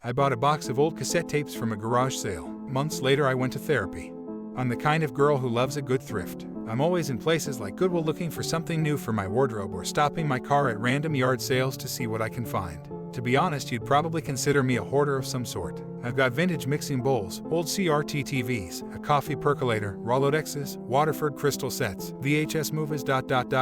I bought a box of old cassette tapes from a garage sale. Months later, I went to therapy. I'm the kind of girl who loves a good thrift. I'm always in places like Goodwill looking for something new for my wardrobe or stopping my car at random yard sales to see what I can find. To be honest, you'd probably consider me a hoarder of some sort. I've got vintage mixing bowls, old CRT TVs, a coffee percolator, Rolodexes, Waterford crystal sets, VHS movies,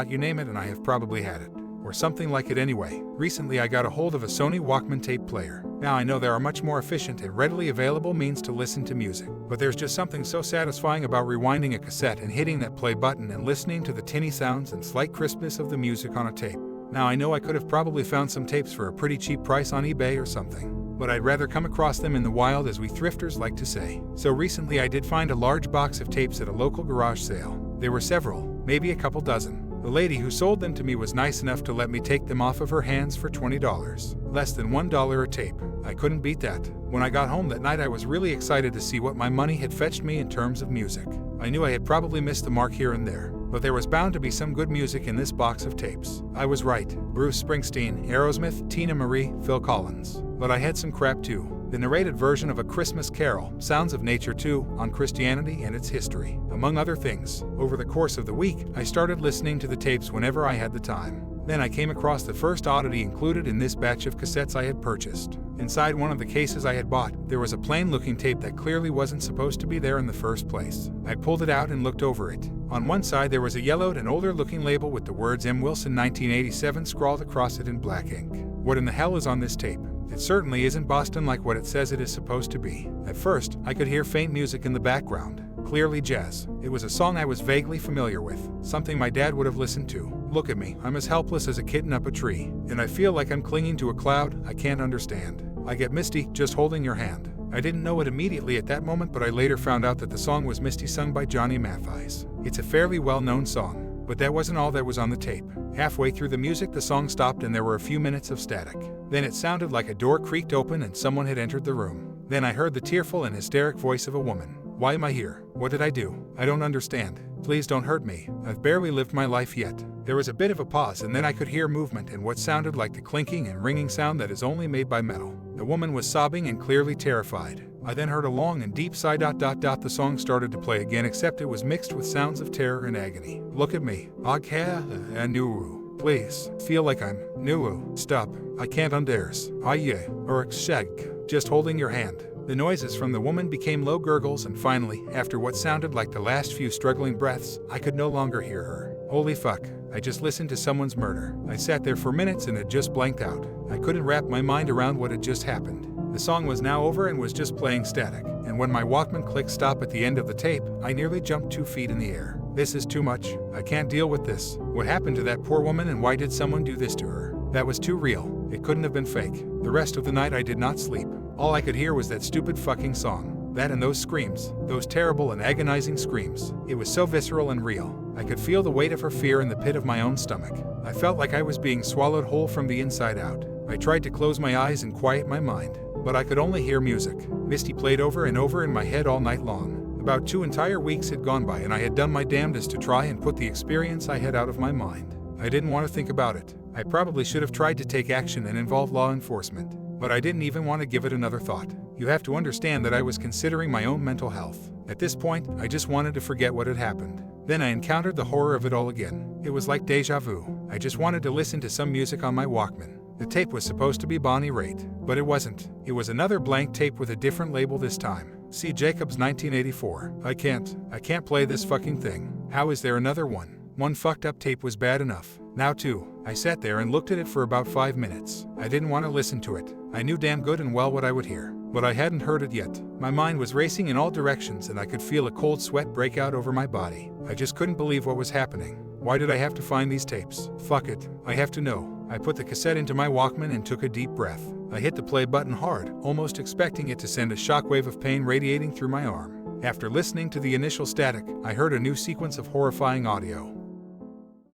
you name it and I have probably had it. Or something like it anyway. Recently I got a hold of a Sony Walkman tape player. Now I know there are much more efficient and readily available means to listen to music, but there's just something so satisfying about rewinding a cassette and hitting that play button and listening to the tinny sounds and slight crispness of the music on a tape. Now I know I could have probably found some tapes for a pretty cheap price on eBay or something, but I'd rather come across them in the wild, as we thrifters like to say. So recently I did find a large box of tapes at a local garage sale. There were several, maybe a couple dozen. The lady who sold them to me was nice enough to let me take them off of her hands for $20. Less than $1 a tape. I couldn't beat that. When I got home that night, I was really excited to see what my money had fetched me in terms of music. I knew I had probably missed the mark here and there, but there was bound to be some good music in this box of tapes. I was right. Bruce Springsteen, Aerosmith, Tina Marie, Phil Collins. But I had some crap too. The narrated version of A Christmas Carol, Sounds of Nature 2, on Christianity and its history, among other things. Over the course of the week, I started listening to the tapes whenever I had the time. Then I came across the first oddity included in this batch of cassettes I had purchased. Inside one of the cases I had bought, there was a plain-looking tape that clearly wasn't supposed to be there in the first place. I pulled it out and looked over it. On one side there was a yellowed and older-looking label with the words M. Wilson 1987 scrawled across it in black ink. What in the hell is on this tape? It certainly isn't Boston like what it says it is supposed to be. At first, I could hear faint music in the background. Clearly jazz. It was a song I was vaguely familiar with, something my dad would have listened to. Look at me, I'm as helpless as a kitten up a tree, and I feel like I'm clinging to a cloud I can't understand. I get misty just holding your hand. I didn't know it immediately at that moment, but I later found out that the song was Misty, sung by Johnny Matthijs. It's a fairly well-known song, but that wasn't all that was on the tape. Halfway through the music, the song stopped and there were a few minutes of static. Then it sounded like a door creaked open and someone had entered the room. Then I heard the tearful and hysteric voice of a woman. Why am I here? What did I do? I don't understand. Please don't hurt me. I've barely lived my life yet. There was a bit of a pause and then I could hear movement and what sounded like the clinking and ringing sound that is only made by metal. The woman was sobbing and clearly terrified. I then heard a long and deep sigh. The song started to play again, except it was mixed with sounds of terror and agony. Look at me. Agha please. Feel like I'm Nulu. Stop. I can't unders. Aye. Or shag. Just holding your hand. The noises from the woman became low gurgles, and finally, after what sounded like the last few struggling breaths, I could no longer hear her. Holy fuck, I just listened to someone's murder. I sat there for minutes and had just blanked out. I couldn't wrap my mind around what had just happened. The song was now over and was just playing static, and when my Walkman clicked stop at the end of the tape, I nearly jumped 2 feet in the air. This is too much. I can't deal with this. What happened to that poor woman and why did someone do this to her? That was too real. It couldn't have been fake. The rest of the night I did not sleep. All I could hear was that stupid fucking song. That and those screams. Those terrible and agonizing screams. It was so visceral and real. I could feel the weight of her fear in the pit of my own stomach. I felt like I was being swallowed whole from the inside out. I tried to close my eyes and quiet my mind, but I could only hear music. Misty played over and over in my head all night long. About 2 entire weeks had gone by and I had done my damnedest to try and put the experience I had out of my mind. I didn't want to think about it. I probably should have tried to take action and involve law enforcement, but I didn't even want to give it another thought. You have to understand that I was considering my own mental health. At this point, I just wanted to forget what had happened. Then I encountered the horror of it all again. It was like deja vu. I just wanted to listen to some music on my Walkman. The tape was supposed to be Bonnie Raitt, but it wasn't. It was another blank tape with a different label this time. C. Jacobs 1984. I can't play this fucking thing. How is there another one? One fucked up tape was bad enough. Now 2. I sat there and looked at it for about 5 minutes. I didn't want to listen to it. I knew damn good and well what I would hear, but I hadn't heard it yet. My mind was racing in all directions and I could feel a cold sweat break out over my body. I just couldn't believe what was happening. Why did I have to find these tapes? Fuck it. I have to know. I put the cassette into my Walkman and took a deep breath. I hit the play button hard, almost expecting it to send a shockwave of pain radiating through my arm. After listening to the initial static, I heard a new sequence of horrifying audio.